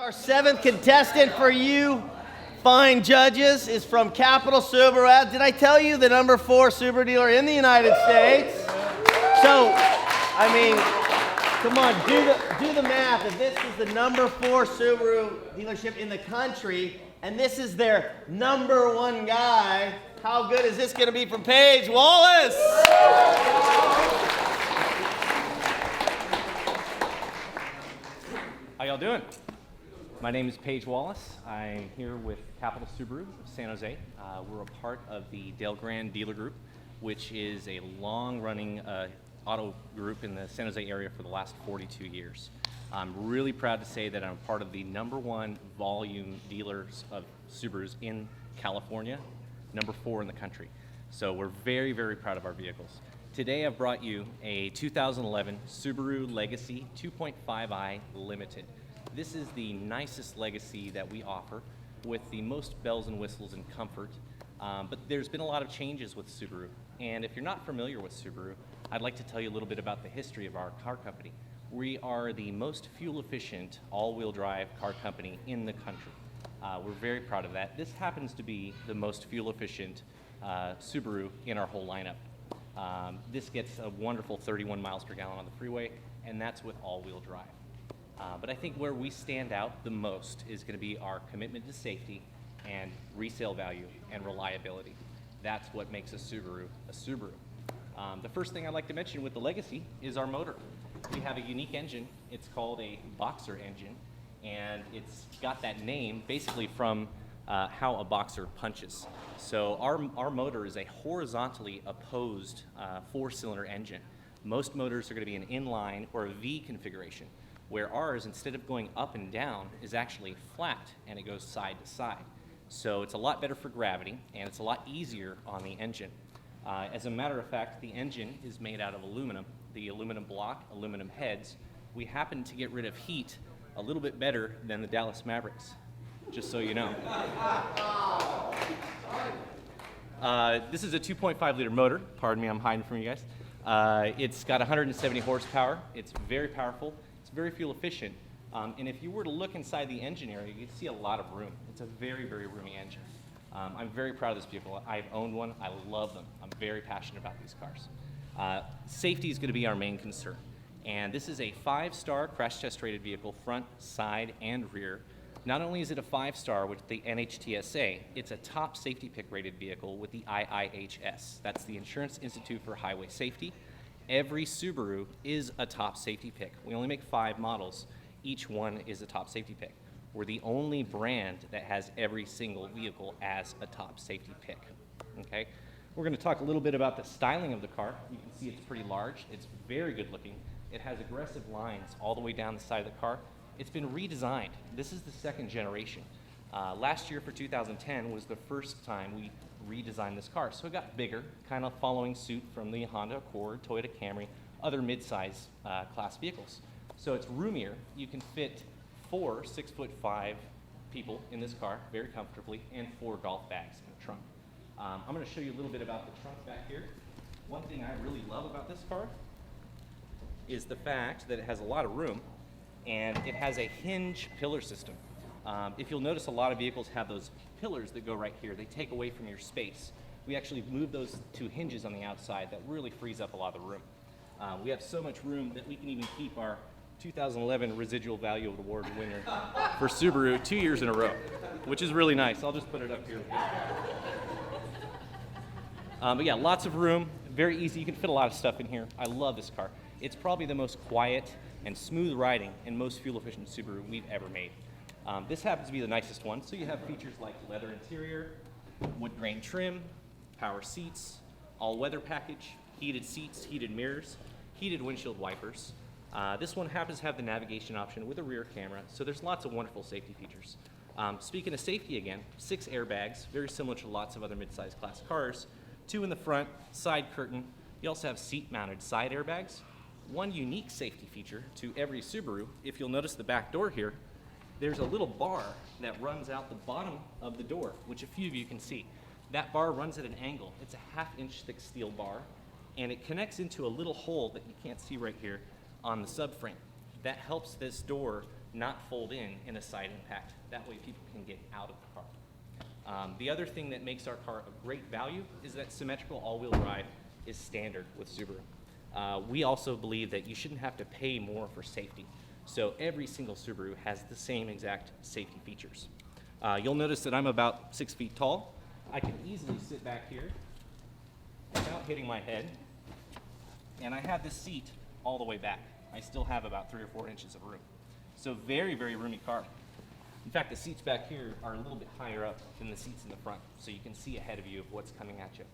Our seventh contestant for you fine judges is from Capital Subaru. Did I tell you the number 4 Subaru dealer in the United States? So, I mean, come on, do the math. If this is the number 4 Subaru dealership in the country, and this is their number 1 guy, how good is this going to be from Paige Wallace? How y'all doing? My name is Paige Wallace. I'm here with Capital Subaru of San Jose. We're a part of the Dale Grand Dealer Group, which is a long-running auto group in the San Jose area for the last 42 years. I'm really proud to say that I'm part of the number 1 volume dealers of Subarus in California, number 4 in the country. So we're very, very proud of our vehicles. Today I've brought you a 2011 Subaru Legacy 2.5i Limited. This is the nicest Legacy that we offer with the most bells and whistles and comfort. But there's been a lot of changes with Subaru. And if you're not familiar with Subaru, I'd like to tell you a little bit about the history of our car company. We are the most fuel-efficient all-wheel drive car company in the country. We're very proud of that. This happens to be the most fuel-efficient Subaru in our whole lineup. This gets a wonderful 31 miles per gallon on the freeway, and that's with all-wheel drive. But I think where we stand out the most is going to be our commitment to safety and resale value and reliability. That's what makes a Subaru a Subaru. The first thing I'd like to mention with the Legacy is our motor. We have a unique engine. It's called a boxer engine, and it's got that name basically from how a boxer punches. So our motor is a horizontally opposed 4-cylinder engine. Most motors are going to be an inline or a V configuration, where ours, instead of going up and down, is actually flat and it goes side to side. So it's a lot better for gravity and it's a lot easier on the engine. As a matter of fact, the engine is made out of aluminum, the aluminum block, aluminum heads. We happen to get rid of heat a little bit better than the Dallas Mavericks, just so you know. This is a 2.5 liter motor. Pardon me, I'm hiding from you guys. It's got 170 horsepower. It's very powerful. It's very fuel efficient. And if you were to look inside the engine area, you'd see a lot of room. It's a very, very roomy engine. I'm very proud of this vehicle. I've owned one. I love them. I'm very passionate about these cars. Safety is going to be our main concern. And this is a 5-star crash test rated vehicle, front, side, and rear. Not only is it a 5-star with the NHTSA, it's a top safety pick rated vehicle with the IIHS. That's the Insurance Institute for Highway Safety. Every Subaru is a top safety pick. We only make 5 models. Each one is a top safety pick. We're the only brand that has every single vehicle as a top safety pick. Okay? We're going to talk a little bit about the styling of the car. You can see it's pretty large. It's very good looking. It has aggressive lines all the way down the side of the car. It's been redesigned. This is the 2nd generation. Last year for 2010 was the first time we redesigned this car. So it got bigger, kind of following suit from the Honda Accord, Toyota Camry, other mid-size class vehicles. So it's roomier. You can fit 4 6'5" people in this car very comfortably, and 4 golf bags in the trunk. I'm going to show you a little bit about the trunk back here. One thing I really love about this car is the fact that it has a lot of room, and it has a hinge pillar system. If you'll notice, a lot of vehicles have those pillars that go right here. They take away from your space. We actually move those 2 hinges on the outside that really frees up a lot of the room. We have so much room that we can even keep our 2011 Residual Value Award winner for Subaru 2 years in a row, which is really nice. I'll just put it up here. But yeah, lots of room, very easy. You can fit a lot of stuff in here. I love this car. It's probably the most quiet and smooth riding and most fuel efficient Subaru we've ever made. This happens to be the nicest one. So you have features like leather interior, wood grain trim, power seats, all-weather package, heated seats, heated mirrors, heated windshield wipers. This one happens to have the navigation option with a rear camera, so there's lots of wonderful safety features. Speaking of safety again, 6 airbags, very similar to lots of other mid-sized class cars. 2 in the front, side curtain. You also have seat-mounted side airbags. One unique safety feature to every Subaru, if you'll notice the back door here, there's a little bar that runs out the bottom of the door, which a few of you can see. That bar runs at an angle. It's a 1/2 inch thick steel bar, and it connects into a little hole that you can't see right here on the subframe. That helps this door not fold in a side impact. That way people can get out of the car. The other thing that makes our car a great value is that symmetrical all-wheel drive is standard with Subaru. We also believe that you shouldn't have to pay more for safety. So every single Subaru has the same exact safety features. You'll notice that I'm about 6 feet tall. I can easily sit back here without hitting my head. And I have this seat all the way back. I still have about 3 or 4 inches of room. So very, very roomy car. In fact, the seats back here are a little bit higher up than the seats in the front, so you can see ahead of you of what's coming at you.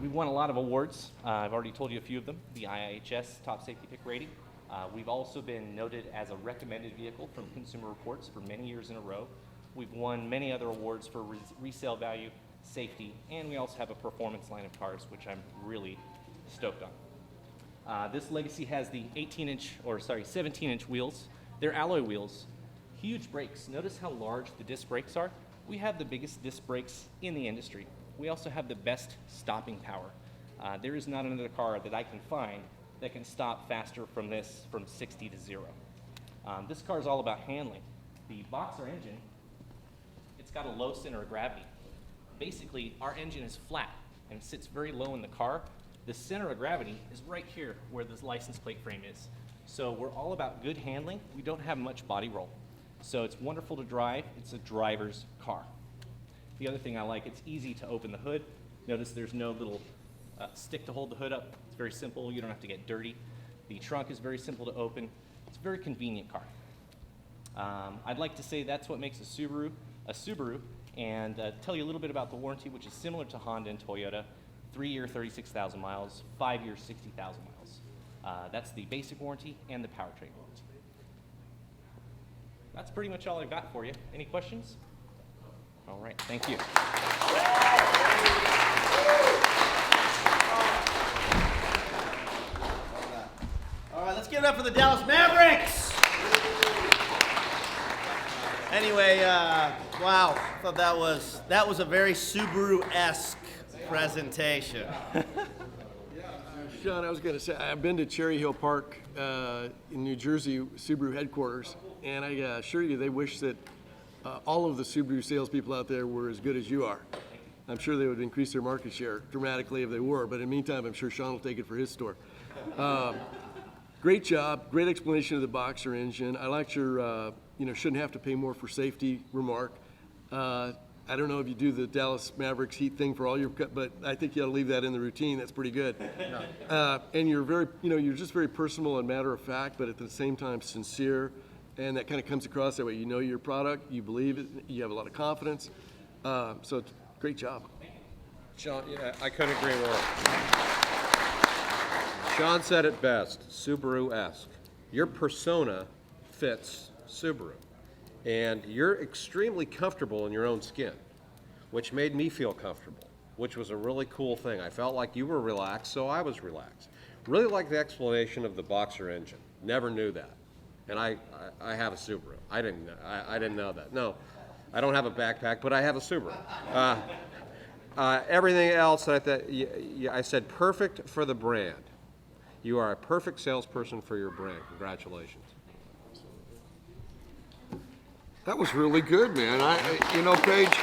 We've won a lot of awards. I've already told you a few of them. The IIHS Top Safety Pick rating. We've also been noted as a recommended vehicle from Consumer Reports for many years in a row. We've won many other awards for resale value, safety, and we also have a performance line of cars, which I'm really stoked on. This Legacy has the 17-inch wheels. They're alloy wheels. Huge brakes. Notice how large the disc brakes are. We have the biggest disc brakes in the industry. We also have the best stopping power. There is not another car that I can find that can stop faster from 60 to 0. This car is all about handling. The Boxer engine, it's got a low center of gravity. Basically, our engine is flat and sits very low in the car. The center of gravity is right here where this license plate frame is. So we're all about good handling. We don't have much body roll. So it's wonderful to drive. It's a driver's car. The other thing I like, it's easy to open the hood. Notice there's no little stick to hold the hood up. It's very simple. You don't have to get dirty. The trunk is very simple to open. It's a very convenient car. I'd like to say that's what makes a Subaru, and tell you a little bit about the warranty, which is similar to Honda and Toyota. 3-year, 36,000 miles, 5-year, 60,000 miles. That's the basic warranty and the powertrain warranty. That's pretty much all I've got for you. Any questions? All right, thank you. All right, let's give it up for the Dallas Mavericks. Anyway, wow, I thought that was a very Subaru-esque presentation. Sean, I was going to say, I've been to Cherry Hill Park in New Jersey, Subaru headquarters, and I assure you they wish that all of the Subaru salespeople out there were as good as you are. I'm sure they would increase their market share dramatically if they were, but in the meantime, I'm sure Sean will take it for his store. Great job, great explanation of the Boxer engine. I liked your, shouldn't have to pay more for safety remark. I don't know if you do the Dallas Mavericks heat thing for all your, but I think you ought to leave that in the routine. That's pretty good. And you're very, you're just very personal and matter of fact, but at the same time sincere. And that kind of comes across that way. You know your product, you believe it, you have a lot of confidence. So it's great job. Sean, yeah, I couldn't agree more. Sean said it best, Subaru-esque. Your persona fits Subaru. And you're extremely comfortable in your own skin, which made me feel comfortable, which was a really cool thing. I felt like you were relaxed, so I was relaxed. Really like the explanation of the Boxer engine. Never knew that. And I have a Subaru. I didn't know that. No, I don't have a backpack, but I have a Subaru. Everything else, I said perfect for the brand. You are a perfect salesperson for your brand. Congratulations. That was really good, man. Paige,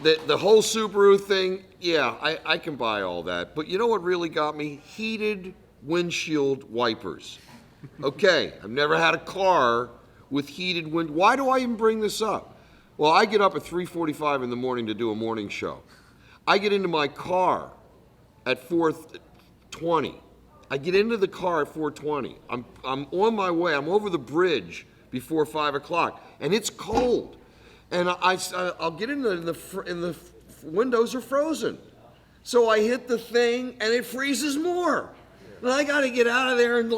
the whole Subaru thing, yeah, I can buy all that. But you know what really got me? Heated windshield wipers. Okay, I've never had a car with heated wind. Why do I even bring this up? Well, I get up at 3:45 in the morning to do a morning show. I get into my car at 4:20. I get into the car at 4:20. I'm on my way. I'm over the bridge before 5 o'clock, and it's cold. And I'll get in the windows are frozen. So I hit the thing, and it freezes more. And I got to get out of there and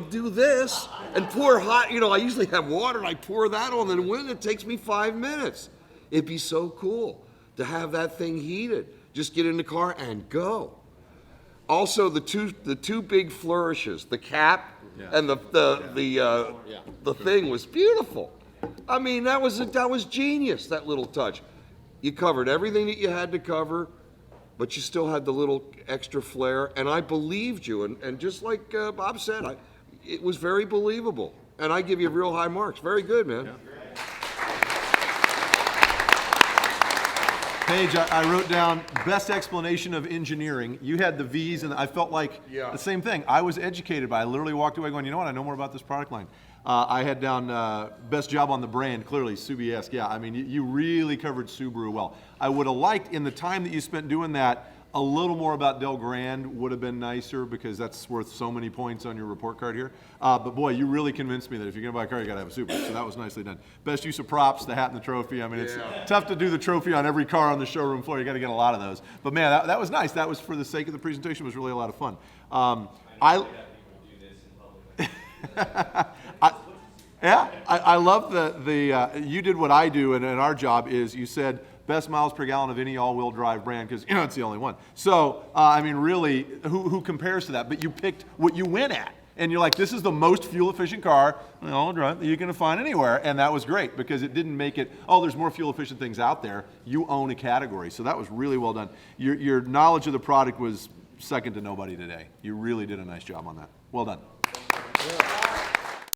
do this and pour hot. I usually have water, and I pour that on the window. It takes me 5 minutes. It'd be so cool to have that thing heated. Just get in the car and go. Also, the two big flourishes, the cap and the thing was beautiful. I mean, that was genius, that little touch. You covered everything that you had to cover, but you still had the little extra flair, and I believed you. And just like Bob said, it was very believable. And I give you real high marks. Very good, man. Paige, I wrote down best explanation of engineering. You had the V's, and I felt like the same thing. I was educated by it. I literally walked away going, you know what, I know more about this product line. I had down best job on the brand, clearly, Subi-esque. Yeah, I mean, you really covered Subaru well. I would have liked, in the time that you spent doing that, a little more about Del Grande would have been nicer, because that's worth so many points on your report card here. But boy, you really convinced me that if you're gonna buy a car, you gotta have a Subaru. So that was nicely done. Best use of props, the hat and the trophy. I mean, it's tough to do the trophy on every car on the showroom floor. You gotta get a lot of those. But man, that was nice. That was, for the sake of the presentation, was really a lot of fun. I love the you did what I do, and our job is, you said best miles per gallon of any all-wheel drive brand, because it's the only one. So I mean, really, who compares to that? But you picked what you win at, and you're like, this is the most fuel-efficient car all drive that you can find anywhere, and that was great, because it didn't make it, oh, there's more fuel-efficient things out there. You own a category, so that was really well done. Your knowledge of the product was second to nobody today. You really did a nice job on that. Well done.